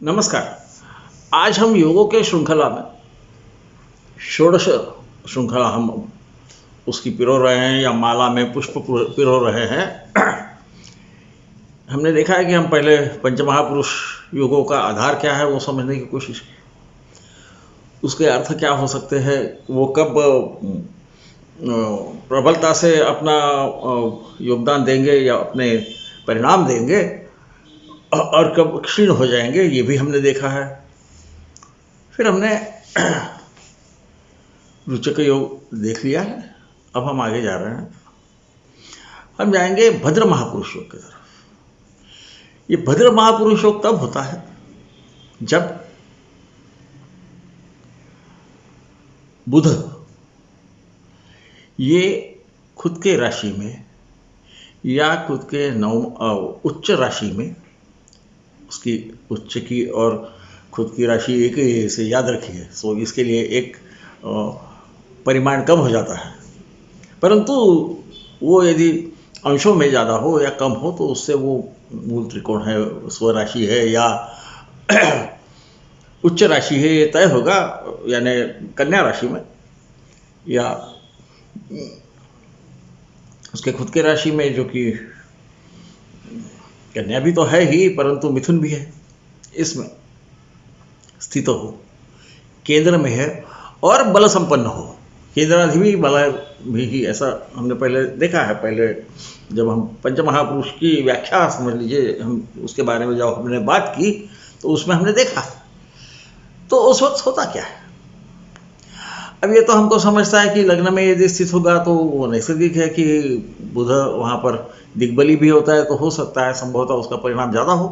नमस्कार। आज हम योगों के श्रृंखला में षोडश श्रृंखला हम उसकी पिरो रहे हैं या माला में पुष्प पिरो रहे हैं। हमने देखा है कि हम पहले पंचमहापुरुष योगों का आधार क्या है वो समझने की कोशिश की, उसके अर्थ क्या हो सकते हैं, वो कब प्रबलता से अपना योगदान देंगे या अपने परिणाम देंगे और कब क्षीण हो जाएंगे, ये भी हमने देखा है। फिर हमने रुचक योग देख लिया है। अब हम आगे जा रहे हैं, हम जाएंगे भद्र महापुरुष योग की तरफ। ये भद्र महापुरुष योग तब होता है जब बुध ये खुद के राशि में या खुद के उच्च राशि में, उसकी उच्च की और खुद की राशि एक ही से याद रखिए, सो इसके लिए एक परिमाण कम हो जाता है, परंतु वो यदि अंशों में ज़्यादा हो या कम हो तो उससे वो मूल त्रिकोण है, स्वराशि है या उच्च राशि है, ये तय होगा। यानी कन्या राशि में या उसके खुद के राशि में, जो कि कन्या भी तो है ही परंतु मिथुन भी है, इसमें स्थित हो, केंद्र में है और बल संपन्न हो। केंद्राधिपति बल भी ही, ऐसा हमने पहले देखा है। पहले जब हम पंचमहापुरुष की व्याख्या समझ लीजिए, हम उसके बारे में जब हमने बात की तो उसमें हमने देखा, तो उस वक्त होता क्या है। अब ये तो हमको समझता है कि लग्न में यदि स्थित होगा तो वो नैसर्गिक है कि बुध वहाँ पर दिग्बली भी होता है, तो हो सकता है संभवतः उसका परिणाम ज़्यादा हो,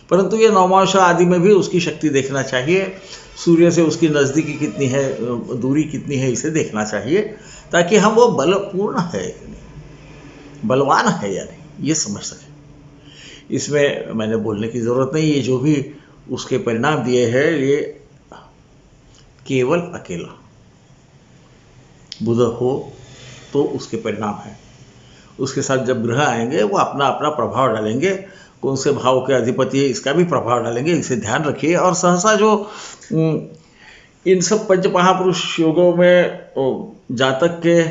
परंतु ये नवमांश आदि में भी उसकी शक्ति देखना चाहिए। सूर्य से उसकी नज़दीकी कितनी है, दूरी कितनी है, इसे देखना चाहिए, ताकि हम वो बलपूर्ण है या नहीं, बलवान है या नहीं, ये समझ सकें। इसमें मैंने बोलने की ज़रूरत नहीं, ये जो भी उसके परिणाम दिए हैं ये केवल अकेला बुध हो तो उसके परिणाम है। उसके साथ जब ग्रह आएंगे वो अपना अपना प्रभाव डालेंगे, कौन से भाव के अधिपति है इसका भी प्रभाव डालेंगे, इसे ध्यान रखिए। और सहसा जो इन सब पंच महापुरुष योगों में जातक के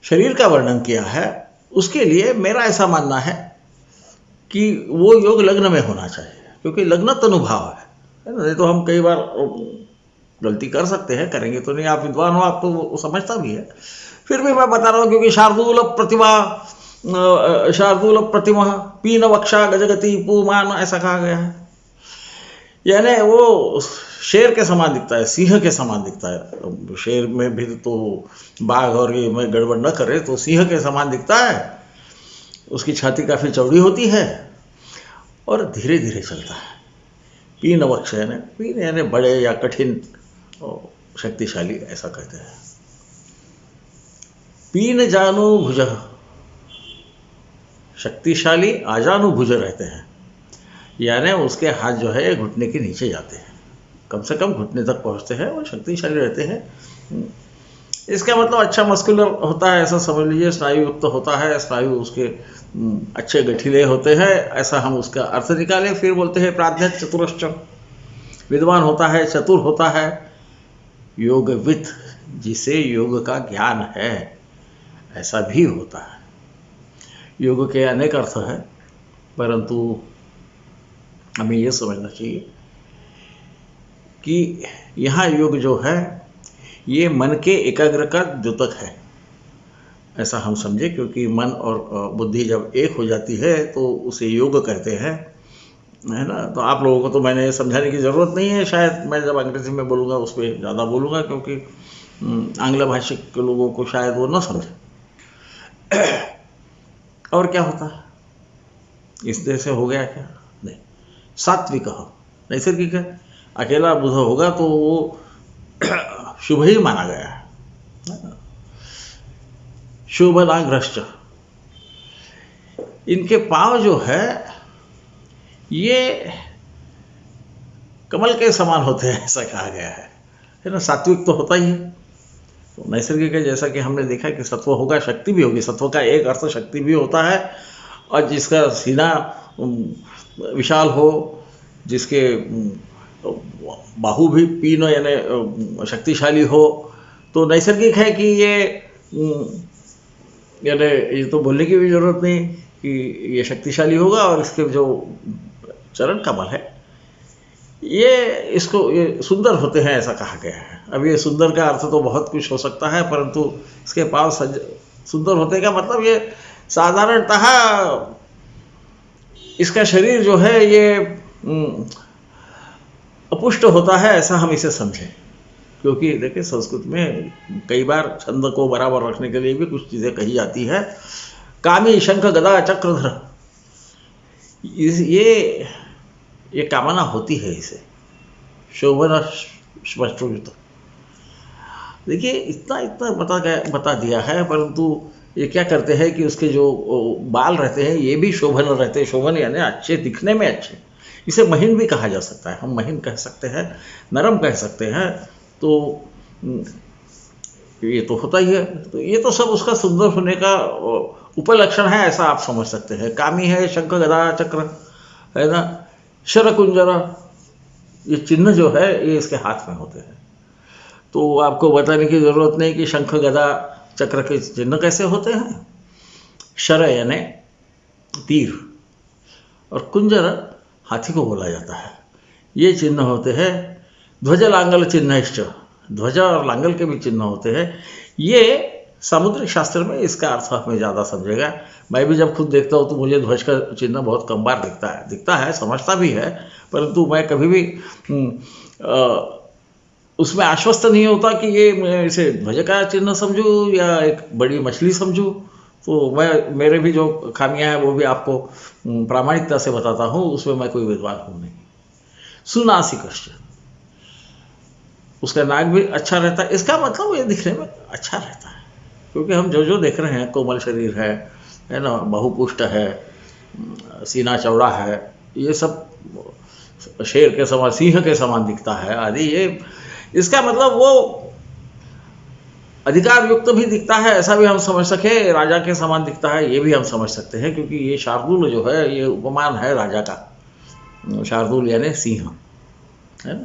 शरीर का वर्णन किया है, उसके लिए मेरा ऐसा मानना है कि वो योग लग्न में होना चाहिए, क्योंकि लग्न तनुभाव है। नहीं तो हम कई बार गलती कर सकते हैं, करेंगे तो नहीं, आप विद्वान हो, आप तो वो समझता भी है, फिर भी मैं बता रहा हूँ, क्योंकि शार्दूल प्रतिमा पीन वक्षा गजगति पुमान ऐसा कहा गया है। यानी वो शेर के समान दिखता है, सिंह के समान दिखता है। शेर में भी तो बाघ और ये में गड़बड़ न करे तो सिंह के समान दिखता है। उसकी छाती काफ़ी चौड़ी होती है और धीरे धीरे चलता है। पीन वक्ष यानी बड़े या कठिन शक्तिशाली, ऐसा कहते हैं। पीन जानुभुज, शक्तिशाली आजानुभुज रहते हैं, यानी उसके हाथ जो है घुटने के नीचे जाते हैं, कम से कम घुटने तक पहुंचते हैं और शक्तिशाली रहते हैं। इसका मतलब अच्छा मस्कुलर होता है, ऐसा समझ लीजिए, स्नायु युक्त होता है, स्नायु उसके अच्छे गठीले होते हैं, ऐसा हम उसका अर्थ निकालें। फिर बोलते हैं प्राध्य चतुरश्च, विद्वान होता है, चतुर होता है, योगविद, जिसे योग का ज्ञान है, ऐसा भी होता है। योग के अनेक अर्थ हैं, परंतु हमें यह समझना चाहिए कि यहाँ योग जो है ये मन के एकाग्र का द्योतक है, ऐसा हम समझे, क्योंकि मन और बुद्धि जब एक हो जाती है तो उसे योग कहते हैं, है ना। तो आप लोगों को तो मैंने समझाने की ज़रूरत नहीं है, शायद मैं जब अंग्रेजी में बोलूँगा उस पर ज़्यादा बोलूँगा, क्योंकि आंग्ल भाषिक के लोगों को शायद वो न समझे। और क्या होता है, इस तरह से हो गया क्या? नहीं, सात्विक नैसर्गिक है। अकेला बुध होगा तो वो शुभ ही माना गया है। शुभ नाग्रश्च, इनके पांव जो है ये कमल के समान होते हैं, ऐसा कहा गया है ना। सात्विक तो होता ही है, तो नैसर्गिक है। जैसा कि हमने देखा कि सत्व होगा, शक्ति भी होगी। सत्व का एक अर्थ शक्ति भी होता है, और जिसका सीना विशाल हो, जिसके बाहु भी पीन यानी शक्तिशाली हो, तो नैसर्गिक है कि यानी ये तो बोलने की भी जरूरत नहीं कि ये शक्तिशाली होगा। और इसके जो चरण कमल है ये सुंदर होते हैं, ऐसा कहा गया है। अब ये सुंदर का अर्थ तो बहुत कुछ हो सकता है, परंतु इसके पांव सुंदर होते का मतलब ये साधारणतः इसका शरीर जो है ये अपुष्ट होता है, ऐसा हम इसे समझें। क्योंकि देखिए संस्कृत में कई बार छंद को बराबर रखने के लिए भी कुछ चीज़ें कही जाती है। कामी शंख गदा चक्रधर, ये कामना होती है इसे, शोभन स्पष्टयुत। देखिए इतना बता दिया है, परंतु ये क्या करते हैं कि उसके जो बाल रहते हैं ये भी शोभन रहते हैं। शोभन यानी अच्छे, दिखने में अच्छे। इसे महीन भी कहा जा सकता है, हम महीन कह सकते हैं, नरम कह सकते हैं। तो ये तो होता ही है। तो ये तो सब उसका सुंदर होने का उपलक्षण है, ऐसा आप समझ सकते हैं। कामी है, शंख गदा चक्र है ना, शरकुंजरा, ये चिन्ह जो है ये इसके हाथ में होते हैं। तो आपको बताने की जरूरत नहीं कि शंख गदा चक्र के चिन्ह कैसे होते हैं। शर यानी तीर और कुंजर हाथी को बोला जाता है, ये चिन्ह होते हैं। ध्वज लांगल चिन्हश्च, ध्वजा और लांगल के भी चिन्ह होते हैं। ये सामुद्रिक शास्त्र में इसका अर्थ हमें ज़्यादा समझेगा। मैं भी जब खुद देखता हूँ तो मुझे ध्वज का चिन्ह बहुत कम बार दिखता है, समझता भी है, परंतु मैं कभी भी उसमें आश्वस्त नहीं होता कि ये मैं इसे ध्वज का चिन्ह समझूं या एक बड़ी मछली समझूं। तो मेरे भी जो खामियां हैं वो भी आपको प्रामाणिकता से बताता हूँ, उसमें मैं कोई विद्वान हूँ नहीं। सुनासिकश्च, उसका नाक भी अच्छा रहता है। इसका मतलब ये दिखने में अच्छा रहता है, क्योंकि हम जो देख रहे हैं, कोमल शरीर है ना, बहुपुष्ट है, सीना चौड़ा है, ये सब शेर के समान, सिंह के समान दिखता है आदि। ये इसका मतलब वो अधिकार युक्त भी दिखता है, ऐसा भी हम समझ सके। राजा के समान दिखता है, ये भी हम समझ सकते हैं, क्योंकि ये शार्दूल जो है ये उपमान है राजा का। शार्दूल यानी सिंह है ना।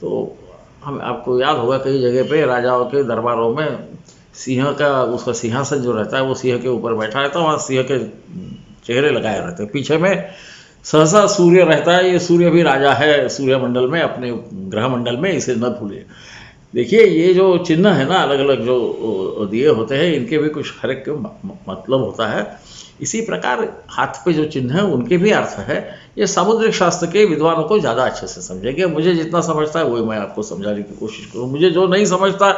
तो हम आपको याद होगा कई जगह पे राजाओं के दरबारों में सिंह का, उसका सिंहासन जो रहता है वो सिंह के ऊपर बैठा रहता है, वहाँ सिंह के चेहरे लगाए रहते हैं। पीछे में सहसा सूर्य रहता है, ये सूर्य भी राजा है सूर्य मंडल में, अपने ग्रह मंडल में, इसे न भूलिए। देखिए ये जो चिन्ह है ना, अलग अलग जो दिए होते हैं, इनके भी कुछ हर एक मतलब होता है। इसी प्रकार हाथ पे जो चिन्ह है उनके भी अर्थ है। ये सामुद्रिक शास्त्र के विद्वानों को ज़्यादा अच्छे से समझेंगे। मुझे जितना समझता है वही मैं आपको समझाने की कोशिश करूँ। मुझे जो नहीं समझता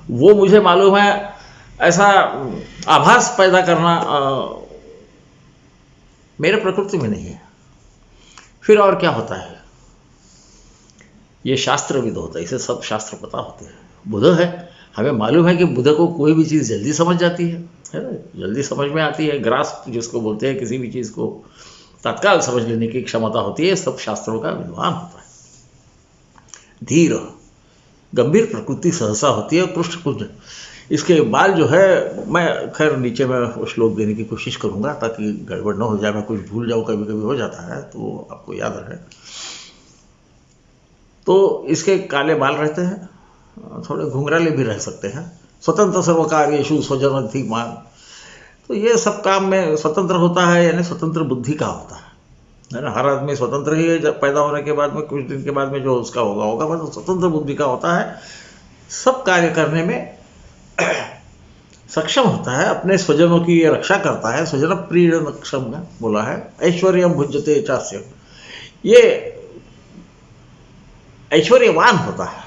वो मुझे मालूम है, ऐसा आभास पैदा करना मेरे प्रकृति में नहीं है। फिर और क्या होता है, ये शास्त्रविद होता है, इसे सब शास्त्र पता होते हैं। बुध है, हमें मालूम है कि बुध को कोई भी चीज़ जल्दी समझ जाती है ना, जल्दी समझ में आती है। ग्रास्प जिसको बोलते हैं, किसी भी चीज़ को तत्काल समझ लेने की क्षमता होती है, सब शास्त्रों का विद्वान होता है। धीर, गंभीर प्रकृति सहसा होती है। पृष्ठकुंज, इसके बाल जो है, मैं खैर नीचे में श्लोक देने की कोशिश करूंगा ताकि गड़बड़ न हो जाए, मैं कुछ भूल जाऊँ, कभी कभी हो जाता है, तो आपको याद रहे। तो इसके काले बाल रहते हैं, थोड़े घुंघराले भी रह सकते हैं। स्वतंत्र सर्वकार्येषु स्वजनधिमान, तो ये सब काम में स्वतंत्र होता है, यानी स्वतंत्र बुद्धि का होता है ना। हर आदमी स्वतंत्र ही है, जब पैदा होने के बाद में कुछ दिन के बाद में जो उसका होगा मतलब स्वतंत्र बुद्धि का होता है। सब कार्य करने में सक्षम होता है, अपने स्वजनों की ये रक्षा करता है। स्वजन प्रीणक्षम में बोला है, ऐश्वर्यम भुज्यते चास्य, ये ऐश्वर्यवान होता है,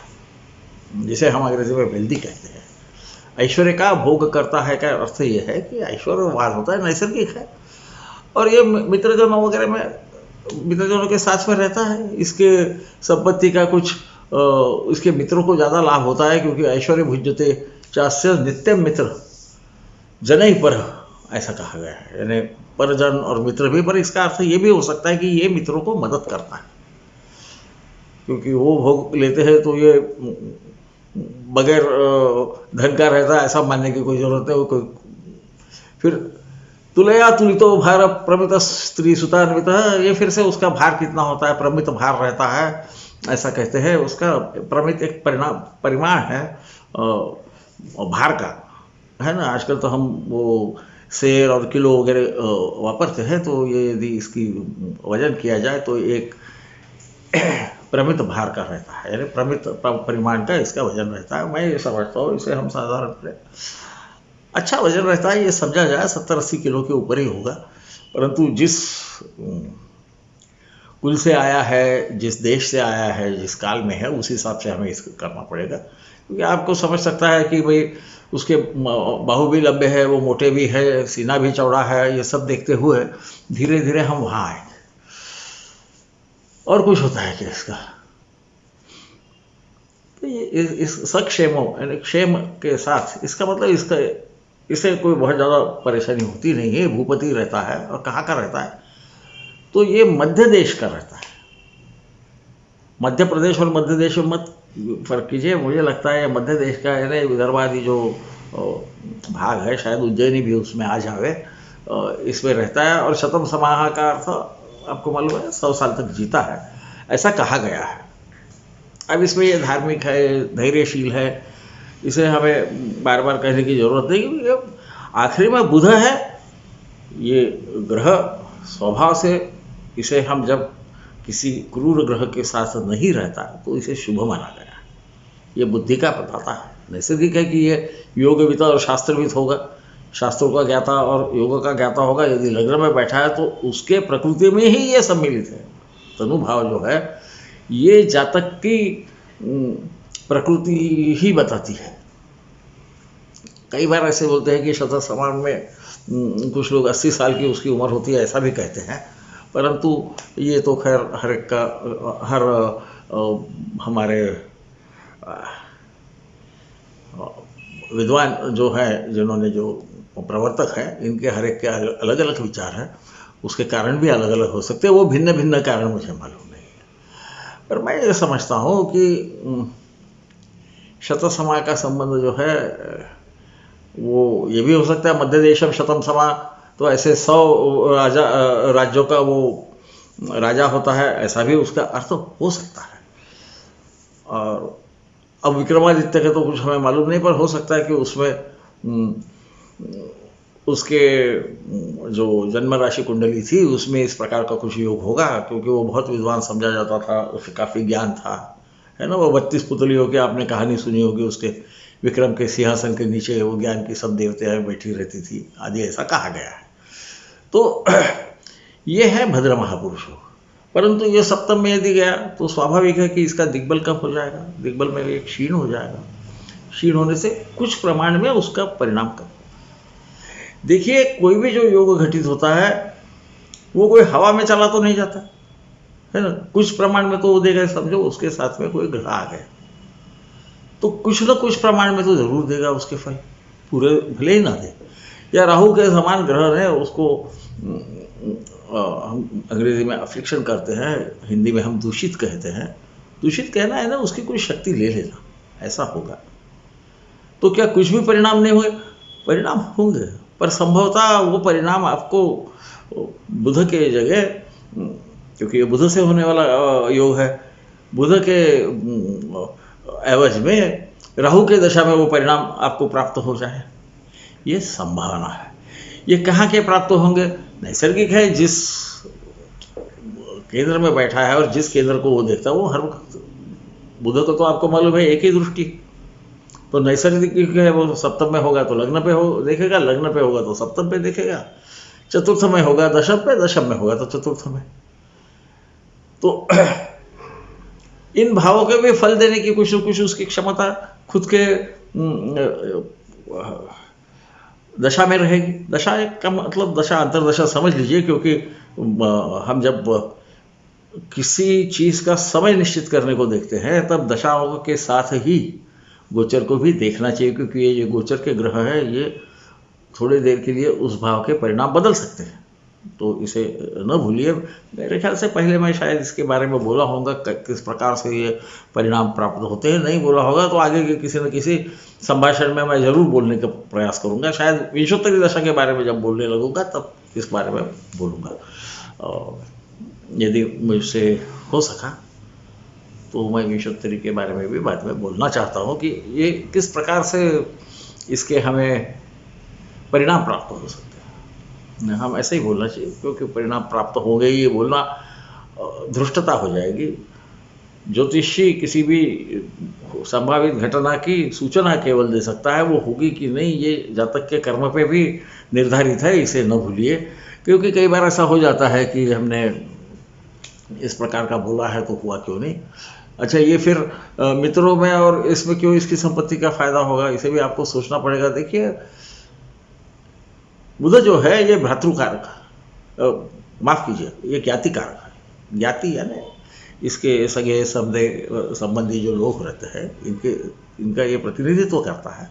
जिसे हम अंग्रेजी में वेल्दी कहते हैं। ऐश्वर्य का भोग करता है का अर्थ ये है कि ऐश्वर्यवान होता है, नैसर्गिक है। और ये मित्रजनों वगैरह में, मित्रजनों के साथ में रहता है। इसके संपत्ति का कुछ इसके मित्रों को ज़्यादा लाभ होता है, क्योंकि ऐश्वर्य भुज्यते चास्य नित्यम मित्र जनै पर, ऐसा कहा गया है। यानी परजन और मित्र भी, पर इसका अर्थ ये भी हो सकता है कि ये मित्रों को मदद करता है, क्योंकि वो भोग लेते हैं तो ये बगैर धन का रहता है, ऐसा मानने की कोई ज़रूरत है। वो कोई फिर तुलया तुलितो भार प्रमित स्त्री सुतान्वित, ये फिर से उसका भार कितना होता है, प्रमित भार रहता है ऐसा कहते हैं। उसका प्रमित एक परिमाण है भार का, है ना। आजकल तो हम वो शेर और किलो वगैरह वापरते हैं, तो ये यदि इसकी वजन किया जाए तो एक प्रमित भार का रहता है, यानी प्रमित परिमाण का इसका वजन रहता है। मैं ये समझता हूँ इसे हम साधारण अच्छा वजन रहता है, ये समझा जाए 70-80 किलो के ऊपर ही होगा। परंतु जिस कुल से आया है, जिस देश से आया है, जिस काल में है, उस हिसाब से हमें इसको करना पड़ेगा। क्योंकि आपको समझ सकता है कि भाई उसके बाहु भी लंबे हैं, वो मोटे भी है, सीना भी चौड़ा है, ये सब देखते हुए धीरे धीरे हम वहाँ आएंगे। और कुछ होता है क्या इसका? तो ये इस सक्षेमो यानी क्षेम के साथ, इसका मतलब इसे कोई बहुत ज़्यादा परेशानी होती नहीं है। भूपति रहता है, और कहाँ का रहता है? तो ये मध्य देश का रहता है। मध्य प्रदेश और मध्य देश में मत फर्क कीजिए, मुझे लगता है मध्य देश का है, विदर्भादि जो भाग है, शायद उज्जैनी भी उसमें आ जावे, इसमें रहता है। और शतम समाह का अर्थ आपको मालूम है 100 साल तक जीता है, ऐसा कहा गया है। अब इसमें ये धार्मिक है, धैर्यशील है, इसे हमें बार बार कहने की जरूरत नहीं, क्योंकि आखिरी में बुध है ये ग्रह। स्वभाव से इसे हम जब किसी क्रूर ग्रह के साथ नहीं रहता तो इसे शुभ माना गया। ये बुद्धि का बताता है। नैसर्गिक है कि ये योगविता और शास्त्रविद होगा, शास्त्रों का ज्ञाता और योग का ज्ञाता होगा। यदि लग्न में बैठा है तो उसके प्रकृति में ही ये सम्मिलित है। तनुभाव जो है ये जातक की प्रकृति ही बताती है। कई बार ऐसे बोलते हैं कि शतः समान में कुछ लोग 80 साल की उसकी उम्र होती है, ऐसा भी कहते हैं। परंतु ये तो खैर हर एक का, हर हमारे विद्वान जो है, जिन्होंने जो प्रवर्तक हैं, इनके हर एक के अलग अलग विचार हैं। उसके कारण भी अलग अलग हो सकते हैं, वो भिन्न भिन्न कारण मुझे मालूम नहीं है। पर मैं ये समझता हूँ कि शत समा का संबंध जो है वो ये भी हो सकता है मध्य देशम शतम समा, तो ऐसे 100 राज्यों का वो राजा होता है, ऐसा भी उसका अर्थ हो सकता है। और अब विक्रमादित्य के तो कुछ हमें मालूम नहीं, पर हो सकता है कि उसमें उसके जो जन्म राशि कुंडली थी उसमें इस प्रकार का कुछ योग होगा, क्योंकि वो बहुत विद्वान समझा जाता था, उसे काफ़ी ज्ञान था, है ना। वो 32 पुतलियों की आपने कहानी सुनी होगी, उसके विक्रम के सिंहासन के नीचे वो ज्ञान की सब देवताएं बैठी रहती थी आदि, ऐसा कहा गया है। तो ये है भद्र महापुरुष। परंतु ये सप्तम में यदि गया तो स्वाभाविक है कि इसका दिग्बल कब हो जाएगा, दिग्बल में एक क्षीण हो जाएगा। क्षीण होने से कुछ प्रमाण में उसका परिणाम कब। देखिए कोई भी जो योग घटित होता है वो कोई हवा में चला तो नहीं जाता, है ना। कुछ प्रमाण में तो वो देगा, समझो उसके साथ में कोई ग्रह आ गया तो कुछ न कुछ प्रमाण में तो जरूर देगा उसके फल, पूरे भले ही ना दे। या राहु के समान ग्रह है, उसको हम अंग्रेजी में अफिक्शन करते हैं, हिंदी में हम दूषित कहते हैं। दूषित कहना है ना, उसकी कोई शक्ति ले लेना, ऐसा होगा। तो क्या कुछ भी परिणाम नहीं हुए? परिणाम होंगे, पर संभवतः वो परिणाम आपको बुध के जगह, क्योंकि ये बुध से होने वाला योग है, बुध के एवज में राहु के दशा में वो परिणाम आपको प्राप्त हो जाए, ये संभावना है। ये कहाँ के प्राप्त होंगे? नैसर्गिक है, जिस केंद्र में बैठा है और जिस केंद्र को वो देखता है वो हर वक्त, बुध को तो आपको मालूम है एक ही दृष्टि, तो नैसर्गिक है वो सप्तम में होगा तो लग्न पे हो देखेगा, लग्न पे होगा तो सप्तम पे देखेगा, चतुर्थ में होगा दशम पे, दशम में होगा तो चतुर्थ में। तो इन भावों के भी फल देने की कुछ न कुछ उसकी क्षमता खुद के दशा में रहेगी। दशा एक का मतलब दशा अंतरदशा समझ लीजिए, क्योंकि हम जब किसी चीज़ का समय निश्चित करने को देखते हैं तब दशाओं के साथ ही गोचर को भी देखना चाहिए, क्योंकि ये गोचर के ग्रह है, ये थोड़ी देर के लिए उस भाव के परिणाम बदल सकते हैं। तो इसे न भूलिए। मेरे ख्याल से पहले मैं शायद इसके बारे में बोला होगा किस प्रकार से ये परिणाम प्राप्त होते हैं, नहीं बोला होगा तो आगे के किसी न किसी संभाषण में मैं ज़रूर बोलने का प्रयास करूंगा। शायद विंशोत्तरी दशक के बारे में जब बोलने लगूंगा तब इस बारे में बोलूँगा। और यदि मुझसे हो सका तो मैं विंशोत्तरी के बारे में भी बाद में बोलना चाहता हूँ कि ये किस प्रकार से इसके हमें परिणाम प्राप्त हो सकते हैं। हम ऐसे ही बोलना चाहिए, क्योंकि परिणाम प्राप्त हो गए ये बोलना धृष्टता हो जाएगी। ज्योतिषी किसी भी संभावित घटना की सूचना केवल दे सकता है, वो होगी कि नहीं ये जातक के कर्म पे भी निर्धारित है, इसे न भूलिए। क्योंकि कई बार ऐसा हो जाता है कि हमने इस प्रकार का बोला है तो हुआ क्यों नहीं। अच्छा, ये फिर मित्रों में और इसमें क्यों इसकी संपत्ति का फायदा होगा, इसे भी आपको सोचना पड़ेगा। देखिए, बुध जो है ये भ्रातृकारक, माफ कीजिए, ये ज्ञाति कारक है। ज्ञाति यानी इसके सगे संबंधी जो लोग रहते हैं, इनका ये प्रतिनिधित्व करता है।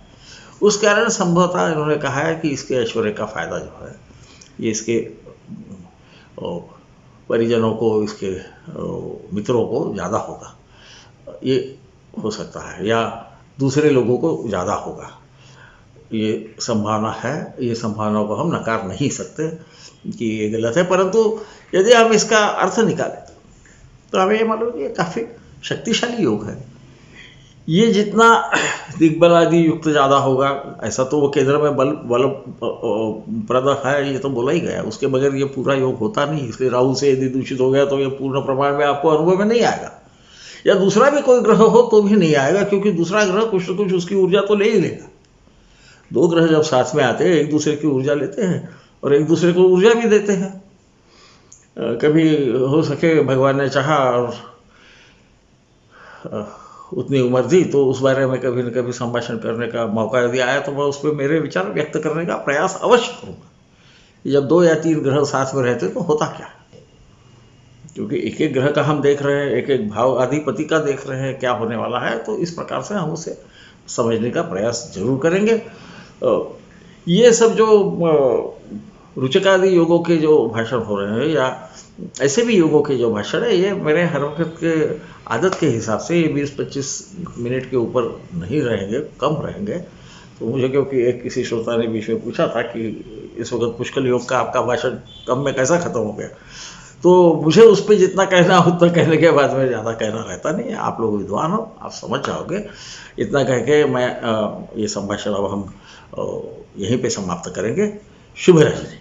उस कारण संभवतः इन्होंने कहा है कि इसके ऐश्वर्य का फायदा जो है ये इसके परिजनों को, इसके मित्रों को ज़्यादा होगा, ये हो सकता है, या दूसरे लोगों को ज़्यादा होगा। ये संभावना है, ये संभावना को हम नकार नहीं सकते कि ये गलत है। परंतु यदि हम इसका अर्थ निकालें तो हमें ये मालूम कि ये काफ़ी शक्तिशाली योग है। ये जितना दिग्बल आदि युक्त ज़्यादा होगा, ऐसा तो वो केंद्र में बल प्रद है, ये तो बोला ही गया। उसके बगैर ये पूरा योग होता नहीं। इसलिए राहु से यदि दूषित हो गया तो ये पूर्ण प्रमाण में आपको अनुभव में नहीं आएगा, या दूसरा भी कोई ग्रह हो तो भी नहीं आएगा, क्योंकि दूसरा ग्रह कुछ न कुछ उसकी ऊर्जा तो ले ही लेगा। दो ग्रह जब साथ में आते हैं, एक दूसरे की ऊर्जा लेते हैं और एक दूसरे को ऊर्जा भी देते हैं। कभी हो सके भगवान ने चाहा और उतनी उम्र दी तो उस बारे में कभी न कभी संभाषण करने का मौका यदि आया तो मैं उस पर मेरे विचार व्यक्त करने का प्रयास अवश्य करूँगा। जब 2 या 3 ग्रह साथ में रहते तो होता क्या, क्योंकि एक एक ग्रह का हम देख रहे हैं, एक एक भाव अधिपति का देख रहे हैं क्या होने वाला है। तो इस प्रकार से हम उसे समझने का प्रयास जरूर करेंगे। ये सब जो रुचिकादि योगों के जो भाषण हो रहे हैं, या ऐसे भी योगों के जो भाषण है, ये मेरे हर वक्त के आदत के हिसाब से ये 20-25 मिनट के ऊपर नहीं रहेंगे, कम रहेंगे। तो मुझे, क्योंकि एक किसी श्रोता ने बीच में पूछा था कि इस वक्त पुष्कल योग का आपका भाषण कम में कैसा खत्म हो गया, तो मुझे उस पर जितना कहना उतना कहने के बाद में ज़्यादा कहना रहता नहीं है। आप लोग विद्वान हो, आप समझ जाओगे। इतना कह के मैं ये संभाषण अब हम यहीं पे समाप्त करेंगे। शुभ रजनी।